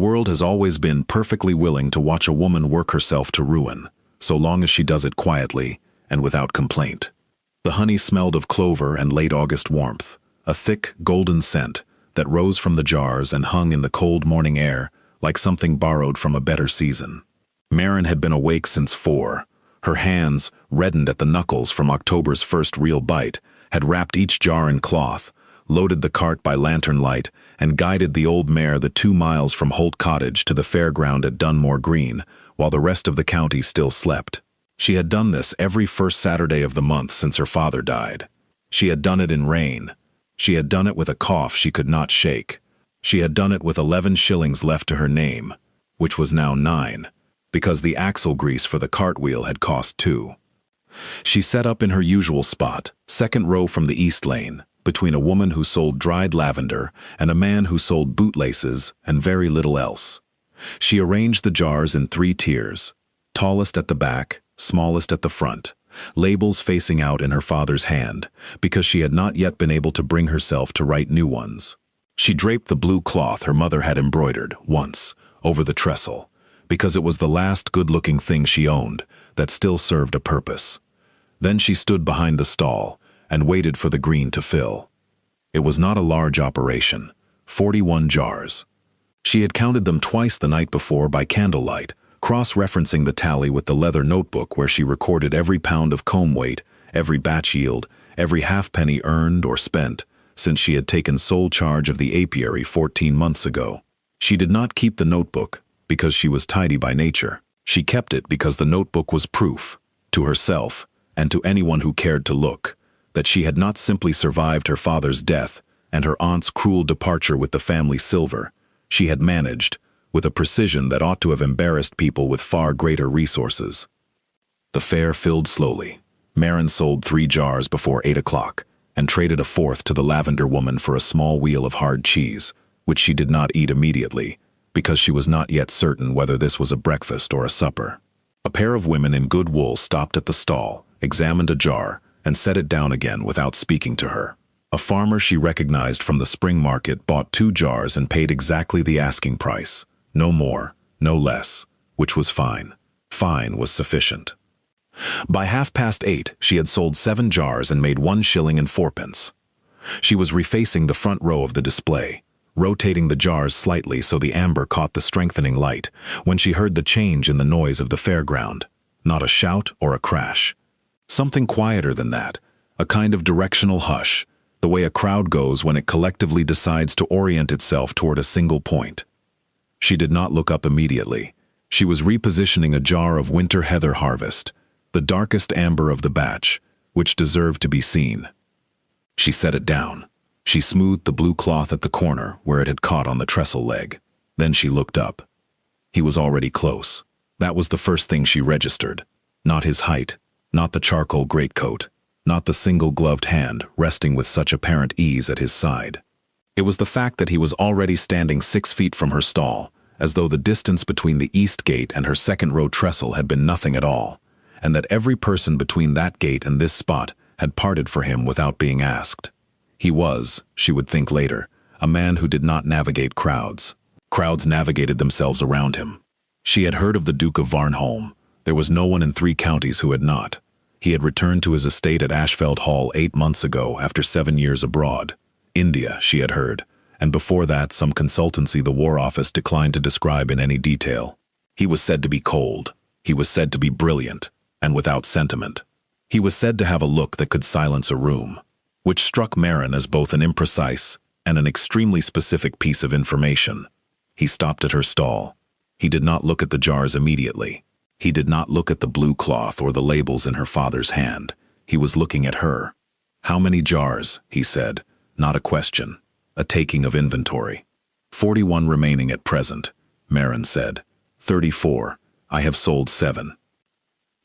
world has always been perfectly willing to watch a woman work herself to ruin, so long as she does it quietly and without complaint. The honey smelled of clover and late August warmth, a thick, golden scent that rose from the jars and hung in the cold morning air like something borrowed from a better season. Maren had been awake since 4. Her hands, reddened at the knuckles from October's first real bite, had wrapped each jar in cloth, loaded the cart by lantern light, and guided the old mare the 2 miles from Holt Cottage to the fairground at Dunmore Green, while the rest of the county still slept. She had done this every first Saturday of the month since her father died. She had done it in rain. She had done it with a cough she could not shake. She had done it with 11 shillings left to her name, which was now 9, because the axle grease for the cartwheel had cost 2. She set up in her usual spot, second row from the east lane, between a woman who sold dried lavender and a man who sold bootlaces and very little else. She arranged the jars in 3 tiers, tallest at the back, smallest at the front, labels facing out in her father's hand, because she had not yet been able to bring herself to write new ones. She draped the blue cloth her mother had embroidered, once, over the trestle, because it was the last good-looking thing she owned that still served a purpose. Then she stood behind the stall and waited for the green to fill. It was not a large operation, 41 jars. She had counted them twice the night before by candlelight, cross-referencing the tally with the leather notebook where she recorded every pound of comb weight, every batch yield, every halfpenny earned or spent, since she had taken sole charge of the apiary 14 months ago. She did not keep the notebook because she was tidy by nature. She kept it because the notebook was proof, to herself and to anyone who cared to look, that she had not simply survived her father's death and her aunt's cruel departure with the family silver. She had managed, with a precision that ought to have embarrassed people with far greater resources. The fair filled slowly. Maren sold 3 jars before 8 o'clock and traded a 4th to the lavender woman for a small wheel of hard cheese, which she did not eat immediately, because she was not yet certain whether this was a breakfast or a supper. A pair of women in good wool stopped at the stall, examined a jar, and set it down again without speaking to her. A farmer she recognized from the spring market bought 2 jars and paid exactly the asking price, no more, no less, which was fine. Fine was sufficient. By 8:30, she had sold 7 jars and made 1 shilling and 4pence. She was refacing the front row of the display, rotating the jars slightly so the amber caught the strengthening light, when she heard the change in the noise of the fairground. Not a shout or a crash. Something quieter than that, a kind of directional hush, the way a crowd goes when it collectively decides to orient itself toward a single point. She did not look up immediately. She was repositioning a jar of winter heather harvest, the darkest amber of the batch, which deserved to be seen. She set it down. She smoothed the blue cloth at the corner where it had caught on the trestle leg. Then she looked up. He was already close. That was the first thing she registered. Not his height, not the charcoal greatcoat, not the single-gloved hand resting with such apparent ease at his side. It was the fact that he was already standing 6 feet from her stall, as though the distance between the east gate and her second-row trestle had been nothing at all, and that every person between that gate and this spot had parted for him without being asked. He was, she would think later, a man who did not navigate crowds. Crowds navigated themselves around him. She had heard of the Duke of Varnholm. There was no one in 3 counties who had not. He had returned to his estate at Ashfeld Hall 8 months ago after 7 years abroad. India, she had heard, and before that some consultancy the War Office declined to describe in any detail. He was said to be cold. He was said to be brilliant, and without sentiment. He was said to have a look that could silence a room, which struck Maren as both an imprecise and an extremely specific piece of information. He stopped at her stall. He did not look at the jars immediately. He did not look at the blue cloth or the labels in her father's hand. He was looking at her. "How many jars?" he said. Not a question, a taking of inventory. 41 remaining at present, Maren said. 34. I have sold 7.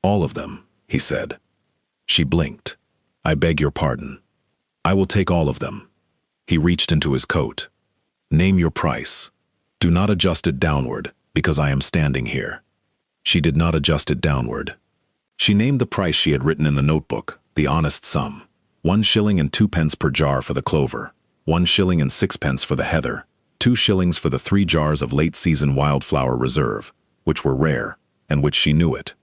All of them, he said. She blinked. I beg your pardon. I will take all of them. He reached into his coat. Name your price. Do not adjust it downward, because I am standing here. She did not adjust it downward. She named the price she had written in the notebook, the honest sum. 1 shilling and 2 pence per jar for the clover, 1 shilling and 6 pence for the heather, 2 shillings for the 3 jars of late-season wildflower reserve, which were rare, and which she knew it.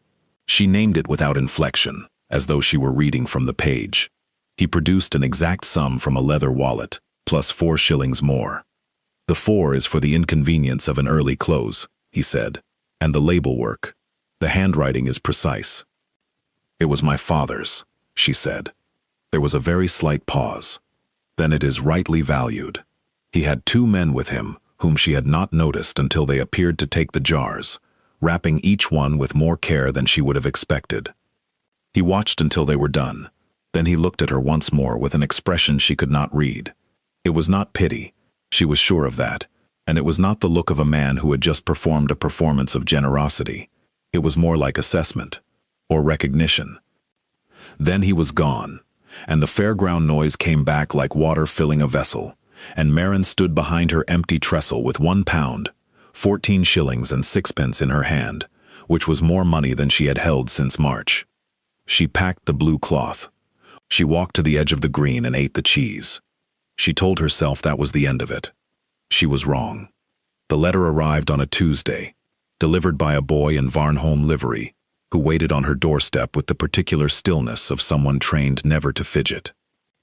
She named it without inflection, as though she were reading from the page. He produced an exact sum from a leather wallet, plus 4 shillings more. "The 4 is for the inconvenience of an early close," he said, "and the label work. The handwriting is precise." "It was my father's," she said. There was a very slight pause. "Then it is rightly valued. He had 2 men with him, whom she had not noticed until they appeared to take the jars, wrapping each one with more care than she would have expected. He watched until they were done. Then he looked at her once more with an expression she could not read. It was not pity, she was sure of that, and it was not the look of a man who had just performed a performance of generosity. It was more like assessment, or recognition. Then he was gone, and the fairground noise came back like water filling a vessel, and Maren stood behind her empty trestle with £1, 14 shillings and 6 pence in her hand, which was more money than she had held since March. She packed the blue cloth. She walked to the edge of the green and ate the cheese. She told herself that was the end of it. She was wrong. The letter arrived on a Tuesday, delivered by a boy in Varnholm livery, who waited on her doorstep with the particular stillness of someone trained never to fidget.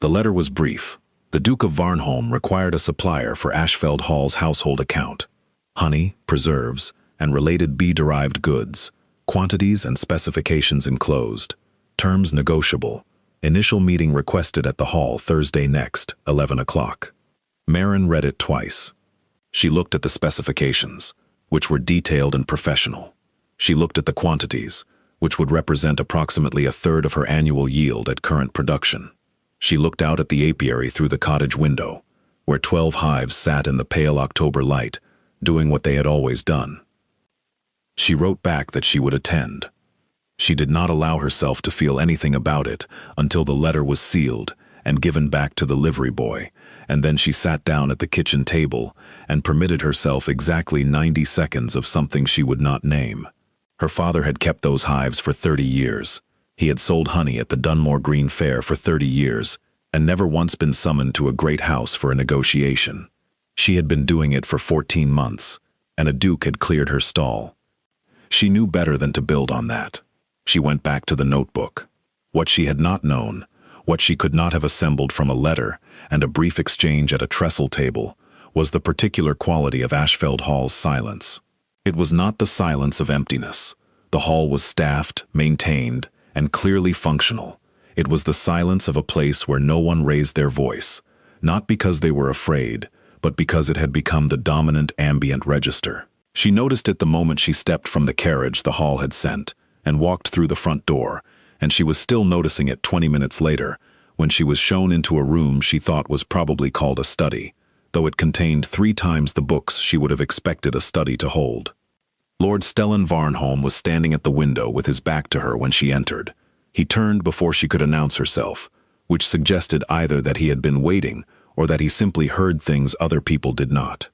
The letter was brief. The Duke of Varnholm required a supplier for Ashfeld Hall's household account. Honey, preserves, and related bee-derived goods, quantities and specifications enclosed, terms negotiable, initial meeting requested at the hall Thursday next, 11 o'clock. Maren read it twice. She looked at the specifications, which were detailed and professional. She looked at the quantities, which would represent approximately a third of her annual yield at current production. She looked out at the apiary through the cottage window, where 12 hives sat in the pale October light, doing what they had always done. She wrote back that she would attend. She did not allow herself to feel anything about it until the letter was sealed and given back to the livery boy, and then she sat down at the kitchen table and permitted herself exactly 90 seconds of something she would not name. Her father had kept those hives for 30 years. He had sold honey at the Dunmore Green Fair for 30 years and never once been summoned to a great house for a negotiation. She had been doing it for 14 months, and a duke had cleared her stall. She knew better than to build on that. She went back to the notebook. What she had not known, what she could not have assembled from a letter and a brief exchange at a trestle table, was the particular quality of Ashfeld Hall's silence. It was not the silence of emptiness. The hall was staffed, maintained, and clearly functional. It was the silence of a place where no one raised their voice, not because they were afraid, but because it had become the dominant ambient register. She noticed it the moment she stepped from the carriage the hall had sent and walked through the front door, and she was still noticing it 20 minutes later, when she was shown into a room she thought was probably called a study, though it contained 3 times the books she would have expected a study to hold. Lord Stellan Varnholm was standing at the window with his back to her when she entered. He turned before she could announce herself, which suggested either that he had been waiting or that he simply heard things other people did not.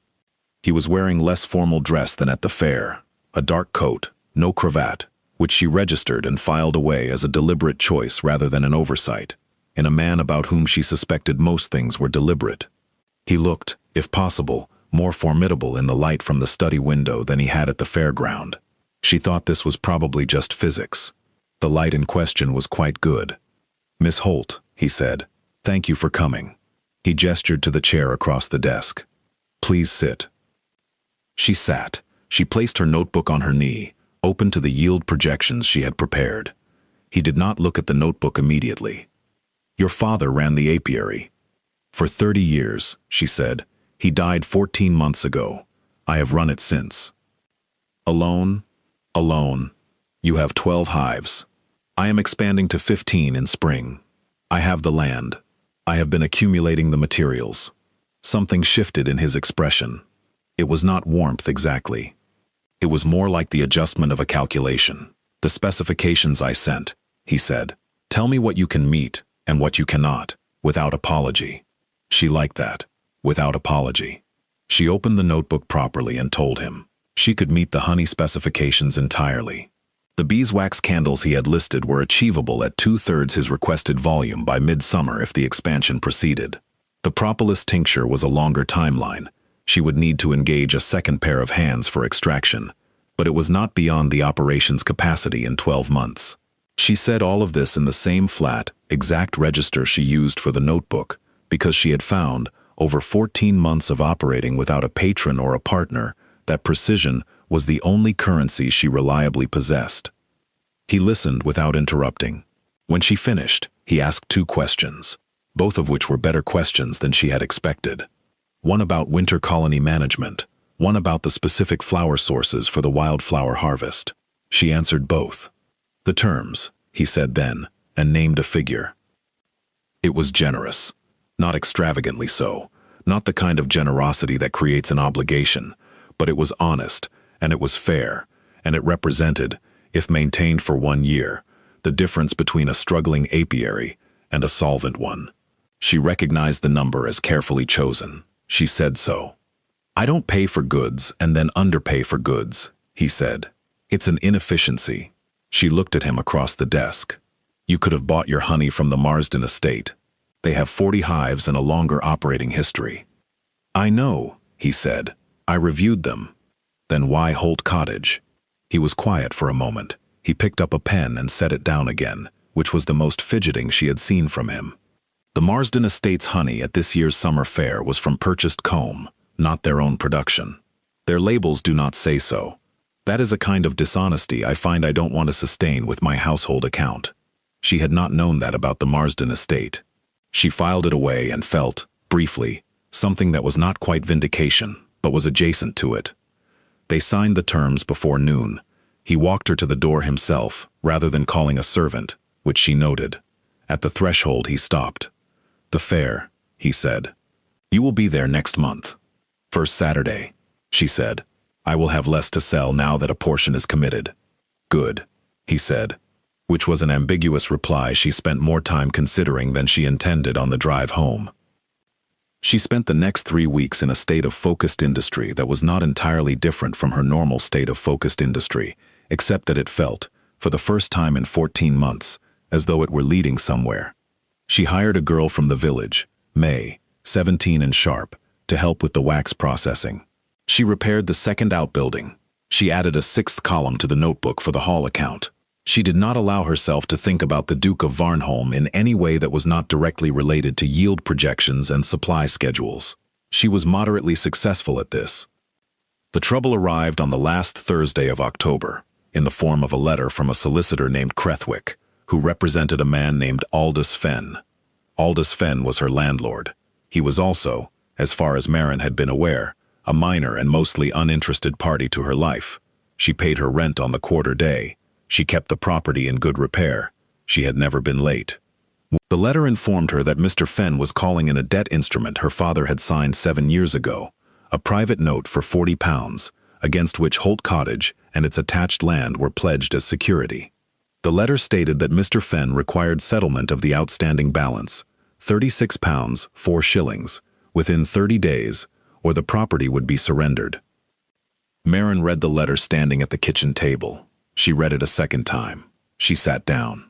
He was wearing less formal dress than at the fair, a dark coat, no cravat, which she registered and filed away as a deliberate choice rather than an oversight, in a man about whom she suspected most things were deliberate. He looked, if possible, more formidable in the light from the study window than he had at the fairground. She thought this was probably just physics. The light in question was quite good. "Miss Holt," he said, "thank you for coming." He gestured to the chair across the desk. "Please sit." She sat. She placed her notebook on her knee, open to the yield projections she had prepared. He did not look at the notebook immediately. "Your father ran the apiary." "For 30 years, she said. "He died 14 months ago. I have run it since." "Alone?" "Alone. You have 12 hives. I am expanding to 15 in spring. I have the land. I have been accumulating the materials." Something shifted in his expression. It was not warmth exactly. It was more like the adjustment of a calculation. "The specifications I sent," he said. "Tell me what you can meet and what you cannot, without apology." She liked that. Without apology. She opened the notebook properly and told him. She could meet the honey specifications entirely. The beeswax candles he had listed were achievable at 2/3 his requested volume by midsummer if the expansion proceeded. The propolis tincture was a longer timeline, She would need to engage a second pair of hands for extraction, but it was not beyond the operation's capacity in 12 months. She said all of this in the same flat, exact register she used for the notebook, because she had found, over 14 months of operating without a patron or a partner, that precision was the only currency she reliably possessed. He listened without interrupting. When she finished, he asked 2 questions, both of which were better questions than she had expected. One about winter colony management, one about the specific flower sources for the wildflower harvest. She answered both. The terms, he said then, and named a figure. It was generous, not extravagantly so, not the kind of generosity that creates an obligation, but it was honest, and it was fair, and it represented, if maintained for 1 year, the difference between a struggling apiary and a solvent one. She recognized the number as carefully chosen. She said so. "I don't pay for goods and then underpay for goods," he said. "It's an inefficiency." She looked at him across the desk. "You could have bought your honey from the Marsden estate. They have 40 hives and a longer operating history." "I know," he said. "I reviewed them." "Then why Holt Cottage?" He was quiet for a moment. He picked up a pen and set it down again, which was the most fidgeting she had seen from him. The Marsden Estates honey at this year's summer fair was from purchased comb, not their own production. Their labels do not say so. That is a kind of dishonesty I find I don't want to sustain with my household account. She had not known that about the Marsden estate. She filed it away and felt, briefly, something that was not quite vindication, but was adjacent to it. They signed the terms before noon. He walked her to the door himself, rather than calling a servant, which she noted. At the threshold he stopped. "The fair," he said. "You will be there next month." "First Saturday," she said. "I will have less to sell now that a portion is committed." "Good," he said, which was an ambiguous reply she spent more time considering than she intended on the drive home. She spent the next 3 weeks in a state of focused industry that was not entirely different from her normal state of focused industry, except that it felt, for the first time in 14 months, as though it were leading somewhere. She hired a girl from the village, May, 17 and sharp, to help with the wax processing. She repaired the second outbuilding. She added a 6th column to the notebook for the hall account. She did not allow herself to think about the Duke of Varnholm in any way that was not directly related to yield projections and supply schedules. She was moderately successful at this. The trouble arrived on the last Thursday of October, in the form of a letter from a solicitor named Crethwick, who represented a man named Aldous Fenn. Aldous Fenn was her landlord. He was also, as far as Marin had been aware, a minor and mostly uninterested party to her life. She paid her rent on the quarter day. She kept the property in good repair. She had never been late. The letter informed her that Mr. Fenn was calling in a debt instrument her father had signed 7 years ago, a private note for £40, against which Holt Cottage and its attached land were pledged as security. The letter stated that Mr. Fenn required settlement of the outstanding balance, £36, 4 shillings, within 30 days, or the property would be surrendered. Marin read the letter standing at the kitchen table. She read it a second time. She sat down.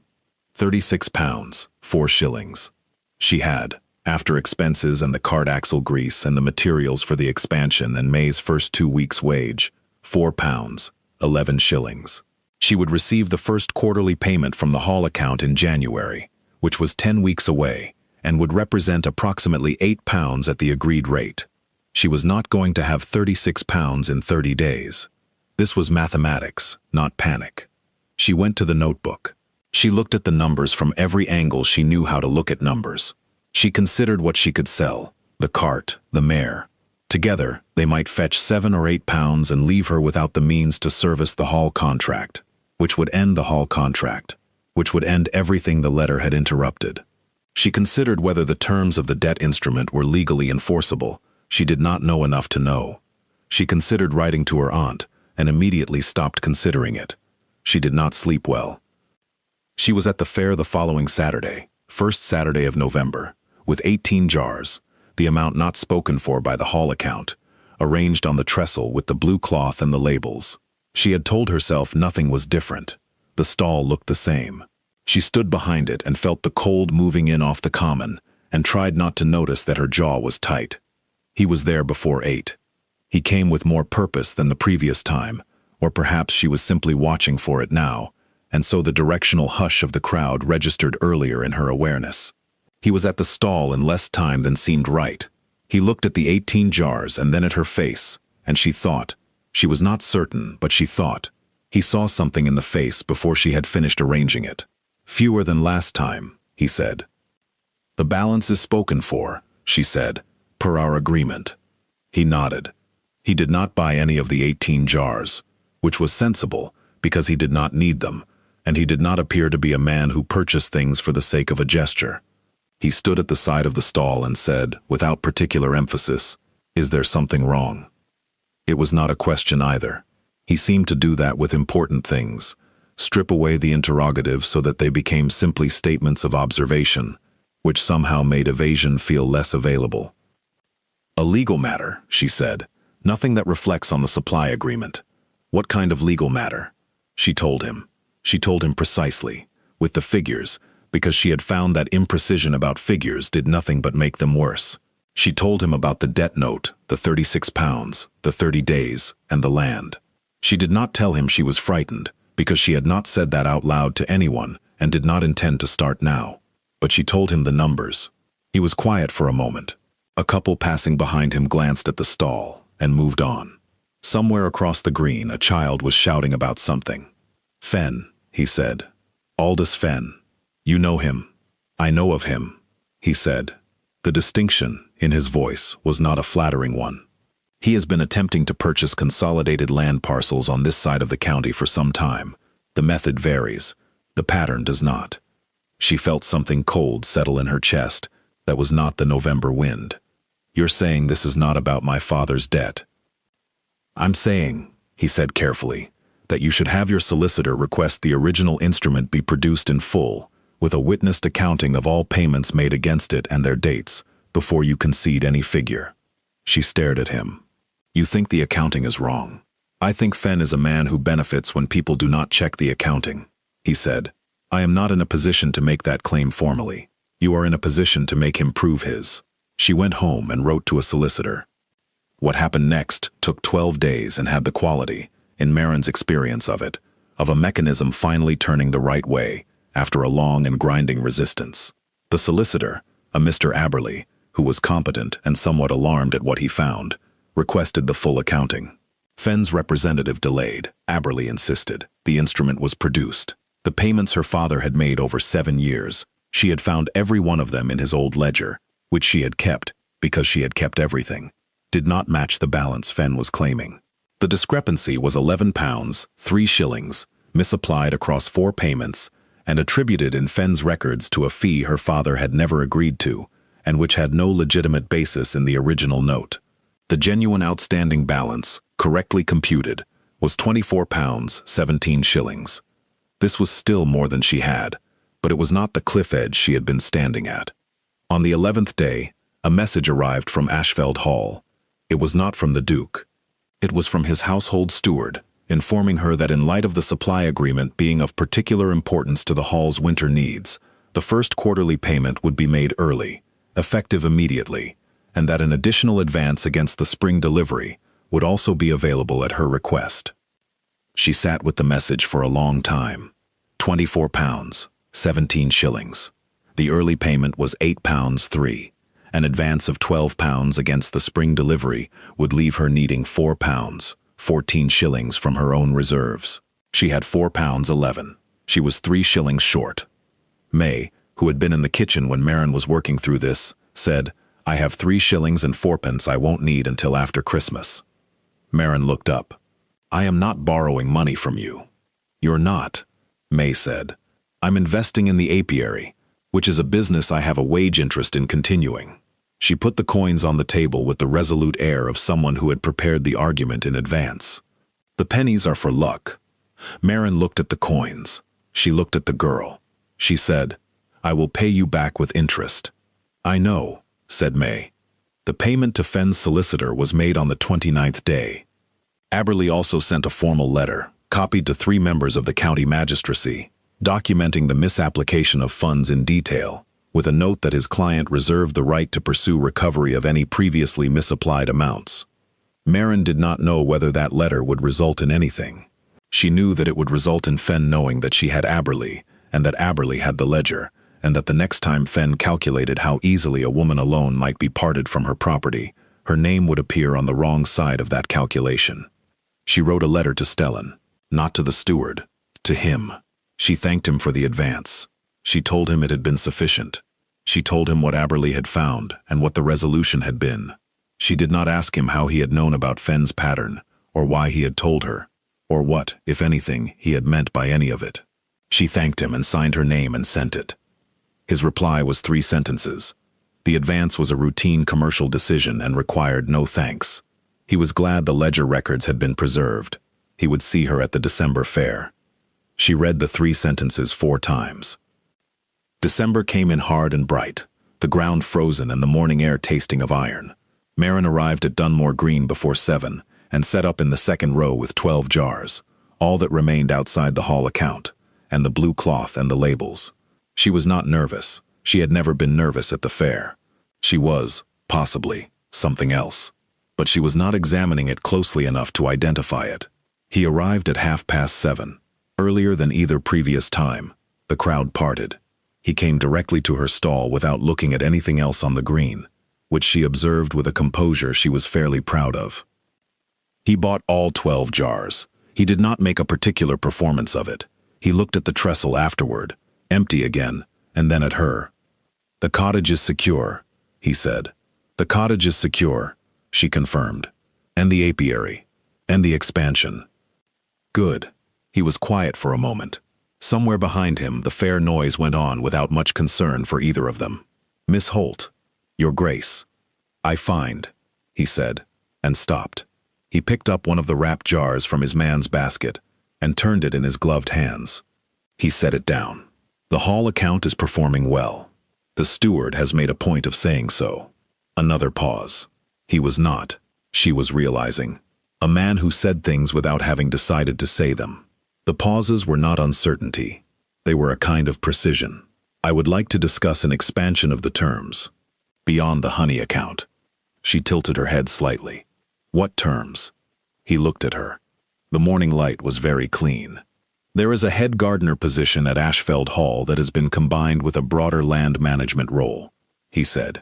£36, 4 shillings. She had, after expenses and the cart axle grease and the materials for the expansion and May's first 2 weeks' wage, £4, 11 shillings. She would receive the first quarterly payment from the hall account in January, which was 10 weeks away, and would represent approximately £8 at the agreed rate. She was not going to have £36 in 30 days. This was mathematics, not panic. She went to the notebook. She looked at the numbers from every angle she knew how to look at numbers. She considered what she could sell, the cart, the mare. Together, they might fetch £7 or £8 and leave her without the means to service the hall contract, which would end the hall contract, which would end everything the letter had interrupted. She considered whether the terms of the debt instrument were legally enforceable. She did not know enough to know. She considered writing to her aunt, and immediately stopped considering it. She did not sleep well. She was at the fair the following Saturday, first Saturday of November, with 18 jars, the amount not spoken for by the hall account, arranged on the trestle with the blue cloth and the labels. She had told herself nothing was different. The stall looked the same. She stood behind it and felt the cold moving in off the common, and tried not to notice that her jaw was tight. He was there before 8. He came with more purpose than the previous time, or perhaps she was simply watching for it now, and so the directional hush of the crowd registered earlier in her awareness. He was at the stall in less time than seemed right. He looked at the 18 jars and then at her face, and she thought. She was not certain, but she thought. He saw something in the face before she had finished arranging it. "Fewer than last time," he said. "The balance is spoken for," she said, "per our agreement." He nodded. He did not buy any of the 18 jars, which was sensible because he did not need them, and he did not appear to be a man who purchased things for the sake of a gesture. He stood at the side of the stall and said, without particular emphasis, "Is there something wrong?" It was not a question either. He seemed to do that with important things, strip away the interrogative so that they became simply statements of observation, which somehow made evasion feel less available. "A legal matter," she said, "nothing that reflects on the supply agreement." "What kind of legal matter?" She told him. She told him precisely, with the figures, because she had found that imprecision about figures did nothing but make them worse. She told him about the debt note, the 36 pounds, the 30 days, and the land. She did not tell him she was frightened, because she had not said that out loud to anyone and did not intend to start now. But she told him the numbers. He was quiet for a moment. A couple passing behind him glanced at the stall and moved on. Somewhere across the green, a child was shouting about something. "Fenn," he said. "Aldous Fenn. You know him." "I know of him," he said. The distinction in his voice was not a flattering one. "He has been attempting to purchase consolidated land parcels on this side of the county for some time. The method varies. The pattern does not." She felt something cold settle in her chest that was not the November wind. "You're saying this is not about my father's debt?" "I'm saying," he said carefully, "that you should have your solicitor request the original instrument be produced in full, with a witnessed accounting of all payments made against it and their dates, before you concede any figure." She stared at him. "You think the accounting is wrong." "I think Fenn is a man who benefits when people do not check the accounting," he said. "I am not in a position to make that claim formally. You are in a position to make him prove his." She went home and wrote to a solicitor. What happened next took 12 days and had the quality, in Marin's experience of it, of a mechanism finally turning the right way, after a long and grinding resistance. The solicitor, a Mr. Aberley, who was competent and somewhat alarmed at what he found, requested the full accounting. Fenn's representative delayed. Aberley insisted. The instrument was produced. The payments her father had made over 7 years, she had found every one of them in his old ledger, which she had kept, because she had kept everything, did not match the balance Fenn was claiming. The discrepancy was 11 pounds, 3 shillings, misapplied across 4 payments, and attributed in Fenn's records to a fee her father had never agreed to, and which had no legitimate basis in the original note. The genuine outstanding balance, correctly computed, was 24 pounds, 17 shillings. This was still more than she had, but it was not the cliff edge she had been standing at. On the 11th day, a message arrived from Ashfeld Hall. It was not from the Duke. It was from his household steward, informing her that in light of the supply agreement being of particular importance to the Hall's winter needs, the first quarterly payment would be made early, effective immediately, and that an additional advance against the spring delivery would also be available at her request. She sat with the message for a long time. 24 pounds, 17 shillings. The early payment was 8 pounds 3. An advance of 12 pounds against the spring delivery would leave her needing 4 pounds, 14 shillings from her own reserves. She had 4 pounds 11. She was 3 shillings short. May, who had been in the kitchen when Marin was working through this, said, "I have 3 shillings and 4pence I won't need until after Christmas." Marin looked up. "I am not borrowing money from you." "You're not," May said. "I'm investing in the apiary, which is a business I have a wage interest in continuing." She put the coins on the table with the resolute air of someone who had prepared the argument in advance. "The pennies are for luck." Marin looked at the coins. She looked at the girl. She said, "I will pay you back with interest." "I know," said May. The payment to Fenn's solicitor was made on the 29th day. Aberley also sent a formal letter, copied to 3 members of the county magistracy, documenting the misapplication of funds in detail, with a note that his client reserved the right to pursue recovery of any previously misapplied amounts. Maren did not know whether that letter would result in anything. She knew that it would result in Fen knowing that she had Aberley, and that Aberley had the ledger, and that the next time Fen calculated how easily a woman alone might be parted from her property, her name would appear on the wrong side of that calculation. She wrote a letter to Stellan, not to the steward, to him. She thanked him for the advance. She told him it had been sufficient. She told him what Aberley had found and what the resolution had been. She did not ask him how he had known about Fen's pattern, or why he had told her, or what, if anything, he had meant by any of it. She thanked him and signed her name and sent it. His reply was 3 sentences. The advance was a routine commercial decision and required no thanks. He was glad the ledger records had been preserved. He would see her at the December fair. She read the 3 sentences 4 times. December came in hard and bright, the ground frozen and the morning air tasting of iron. Maren arrived at Dunmore Green before 7 and set up in the second row with 12 jars, all that remained outside the hall account, and the blue cloth and the labels. She was not nervous. She had never been nervous at the fair. She was, possibly, something else. But she was not examining it closely enough to identify it. He arrived at 7:30, earlier than either previous time. The crowd parted. He came directly to her stall without looking at anything else on the green, which she observed with a composure she was fairly proud of. He bought all 12 jars. He did not make a particular performance of it. He looked at the trestle afterward, empty again, and then at her. "The cottage is secure," he said. "The cottage is secure," she confirmed. "And the apiary. And the expansion." Good. He was quiet for a moment. Somewhere behind him, the fair noise went on without much concern for either of them. "Miss Holt, Your Grace, I find," he said, and stopped. He picked up one of the wrapped jars from his man's basket and turned it in his gloved hands. He set it down. "The hall account is performing well. The steward has made a point of saying so." Another pause. He was not, she was realizing, a man who said things without having decided to say them. The pauses were not uncertainty. They were a kind of precision. "I would like to discuss an expansion of the terms. Beyond the honey account." She tilted her head slightly. "What terms?" He looked at her. The morning light was very clean. "There is a head gardener position at Ashfeld Hall that has been combined with a broader land management role," he said.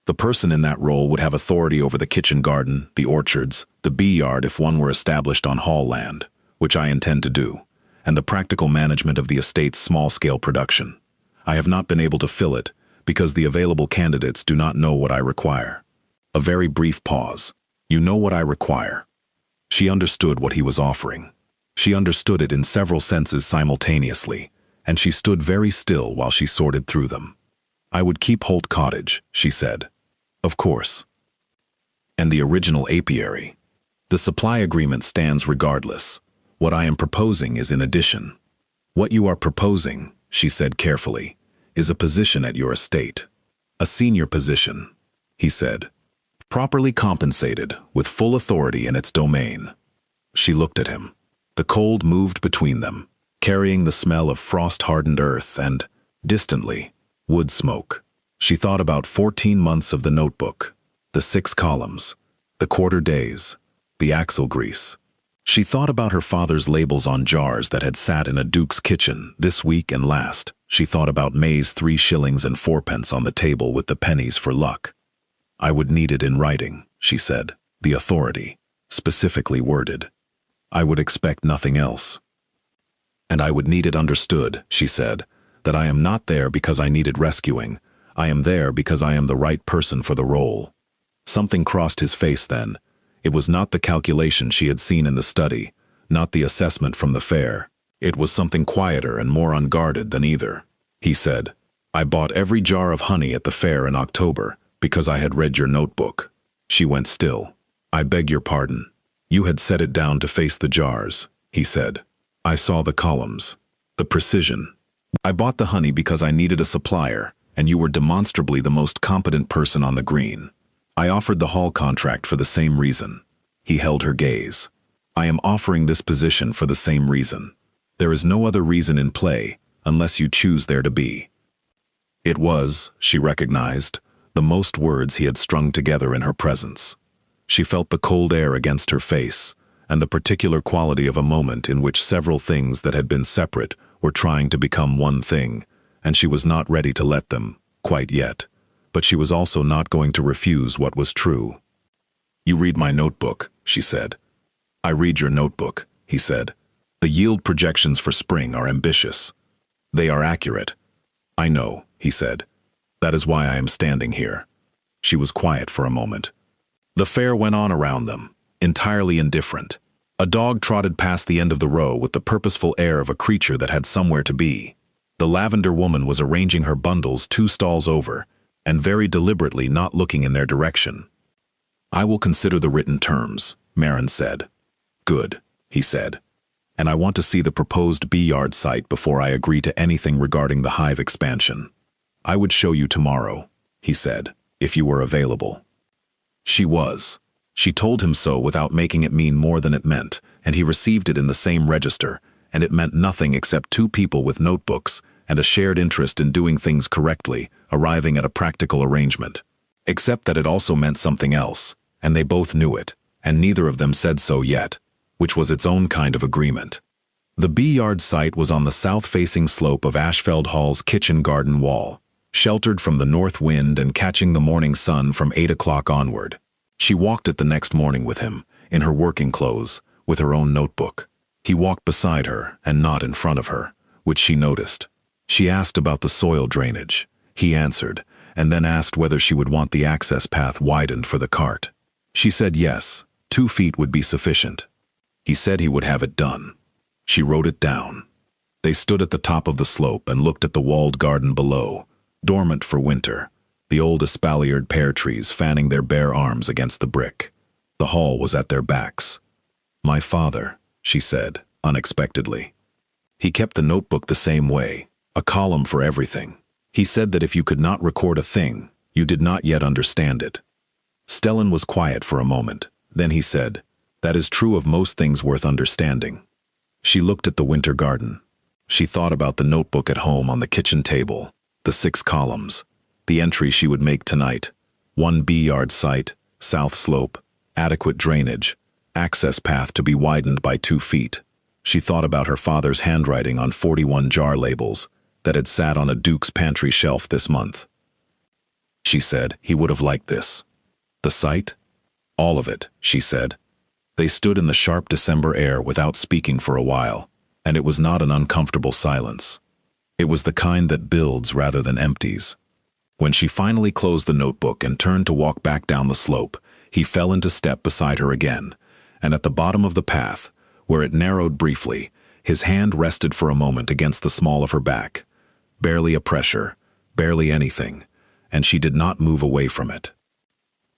"The person in that role would have authority over the kitchen garden, the orchards, the bee yard if one were established on hall land, which I intend to do, and the practical management of the estate's small-scale production. I have not been able to fill it because the available candidates do not know what I require." A very brief pause. "You know what I require." She understood what he was offering. She understood it in several senses simultaneously, and she stood very still while she sorted through them. "I would keep Holt Cottage," she said. "Of course." "And the original apiary. The supply agreement stands regardless. What I am proposing is in addition." "What you are proposing," she said carefully, "is a position at your estate. A senior position," he said. "Properly compensated, with full authority in its domain." She looked at him. The cold moved between them, carrying the smell of frost-hardened earth and, distantly, wood smoke. She thought about 14 months of the notebook, the 6 columns, the quarter days, the axle grease. She thought about her father's labels on jars that had sat in a Duke's kitchen this week and last. She thought about May's 3 shillings and 4 pence on the table with the pennies for luck. "I would need it in writing," she said, "the authority, specifically worded. I would expect nothing else. And I would need it understood," she said, "that I am not there because I needed rescuing. I am there because I am the right person for the role." Something crossed his face then. It was not the calculation she had seen in the study, not the assessment from the fair. It was something quieter and more unguarded than either. He said, "I bought every jar of honey at the fair in October because I had read your notebook." She went still. "I beg your pardon. You had set it down to face the jars," he said. "I saw the columns, the precision. I bought the honey because I needed a supplier, and you were demonstrably the most competent person on the green. I offered the hall contract for the same reason." He held her gaze. "I am offering this position for the same reason. There is no other reason in play, unless you choose there to be." It was, she recognized, the most words he had strung together in her presence. She felt the cold air against her face, and the particular quality of a moment in which several things that had been separate were trying to become one thing, and she was not ready to let them, quite yet. But she was also not going to refuse what was true. "You read my notebook," she said. "I read your notebook," he said. "The yield projections for spring are ambitious. They are accurate." "I know," he said. "That is why I am standing here." She was quiet for a moment. The fair went on around them, entirely indifferent. A dog trotted past the end of the row with the purposeful air of a creature that had somewhere to be. The lavender woman was arranging her bundles 2 stalls over, and very deliberately not looking in their direction. "I will consider the written terms," Marin said. "Good," he said. "And I want to see the proposed bee-yard site before I agree to anything regarding the hive expansion. I would show you tomorrow," he said, "if you were available." She was. She told him so without making it mean more than it meant, and he received it in the same register, and it meant nothing except 2 people with notebooks and a shared interest in doing things correctly, arriving at a practical arrangement. Except that it also meant something else, and they both knew it, and neither of them said so yet, which was its own kind of agreement. The bee-yard site was on the south-facing slope of Ashfeld Hall's kitchen garden wall, sheltered from the north wind and catching the morning sun from 8 o'clock onward. She walked it the next morning with him, in her working clothes, with her own notebook. He walked beside her and not in front of her, which she noticed. She asked about the soil drainage. He answered, and then asked whether she would want the access path widened for the cart. She said yes, 2 feet would be sufficient. He said he would have it done. She wrote it down. They stood at the top of the slope and looked at the walled garden below, dormant for winter, the old espaliered pear trees fanning their bare arms against the brick. The hall was at their backs. "My father," she said, unexpectedly. He kept the notebook the same way, a column for everything. He said that if you could not record a thing, you did not yet understand it. Stellan was quiet for a moment. Then he said, "That is true of most things worth understanding." She looked at the winter garden. She thought about the notebook at home on the kitchen table, the 6 columns, the entry she would make tonight: 1 bee-yard site, south slope, adequate drainage, access path to be widened by 2 feet. She thought about her father's handwriting on 41 jar labels that had sat on a Duke's pantry shelf this month. She said he would have liked this. The site? All of it, she said. They stood in the sharp December air without speaking for a while, and it was not an uncomfortable silence. It was the kind that builds rather than empties. When she finally closed the notebook and turned to walk back down the slope, he fell into step beside her again, and at the bottom of the path, where it narrowed briefly, his hand rested for a moment against the small of her back. Barely a pressure, barely anything, and she did not move away from it.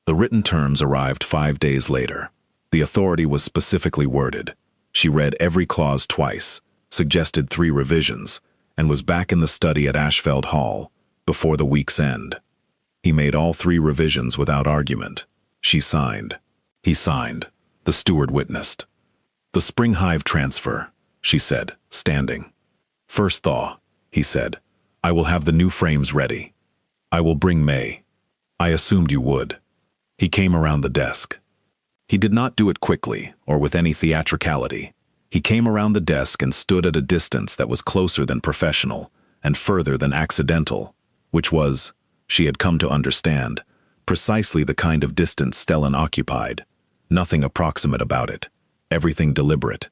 The written terms arrived 5 days later. The authority was specifically worded. She read every clause twice, suggested 3 revisions, and was back in the study at Ashfeld Hall before the week's end. He made all 3 revisions without argument. She signed. He signed. The steward witnessed. "The spring hive transfer," she said, standing. "First thaw," he said. "I will have the new frames ready. I will bring May. I assumed you would." He came around the desk. He did not do it quickly or with any theatricality. He came around the desk and stood at a distance that was closer than professional and further than accidental, which was, she had come to understand, precisely the kind of distance Stellan occupied. Nothing approximate about it. Everything deliberate.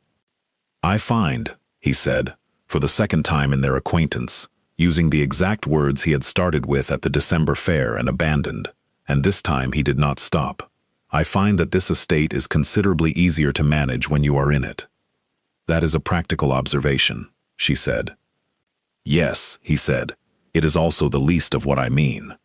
"I find," he said, for the second time in their acquaintance, using the exact words he had started with at the December fair and abandoned, and this time he did not stop. "I find that this estate is considerably easier to manage when you are in it." "That is a practical observation," she said. "Yes," he said, "it is also the least of what I mean."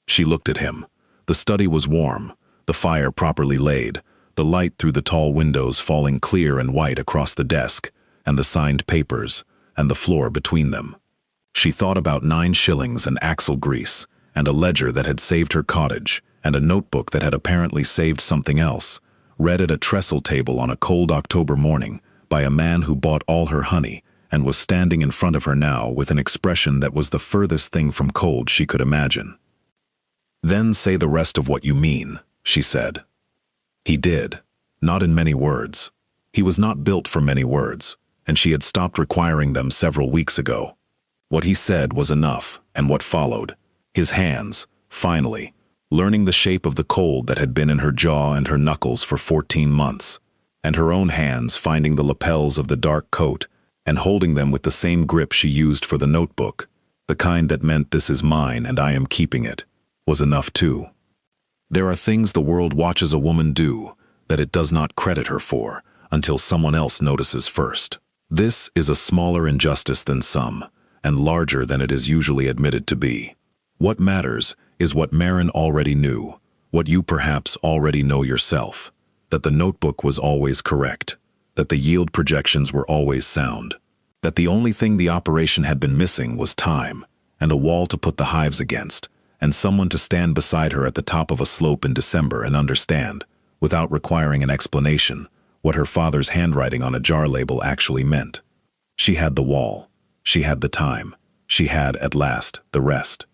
She looked at him. The study was warm, the fire properly laid, the light through the tall windows falling clear and white across the desk, and the signed papers, and the floor between them. She thought about 9 shillings and axle grease, and a ledger that had saved her cottage, and a notebook that had apparently saved something else, read at a trestle table on a cold October morning by a man who bought all her honey and was standing in front of her now with an expression that was the furthest thing from cold she could imagine. "Then say the rest of what you mean," she said. He did. Not in many words. He was not built for many words, and she had stopped requiring them several weeks ago. What he said was enough, and what followed. His hands, finally, learning the shape of the cold that had been in her jaw and her knuckles for 14 months, and her own hands finding the lapels of the dark coat and holding them with the same grip she used for the notebook, the kind that meant this is mine and I am keeping it, was enough too. There are things the world watches a woman do that it does not credit her for until someone else notices first. This is a smaller injustice than some, and larger than it is usually admitted to be. What matters is what Maren already knew, what you perhaps already know yourself, that the notebook was always correct, that the yield projections were always sound, that the only thing the operation had been missing was time, and a wall to put the hives against, and someone to stand beside her at the top of a slope in December and understand, without requiring an explanation, what her father's handwriting on a jar label actually meant. She had the wall. She had the time. She had, at last, the rest.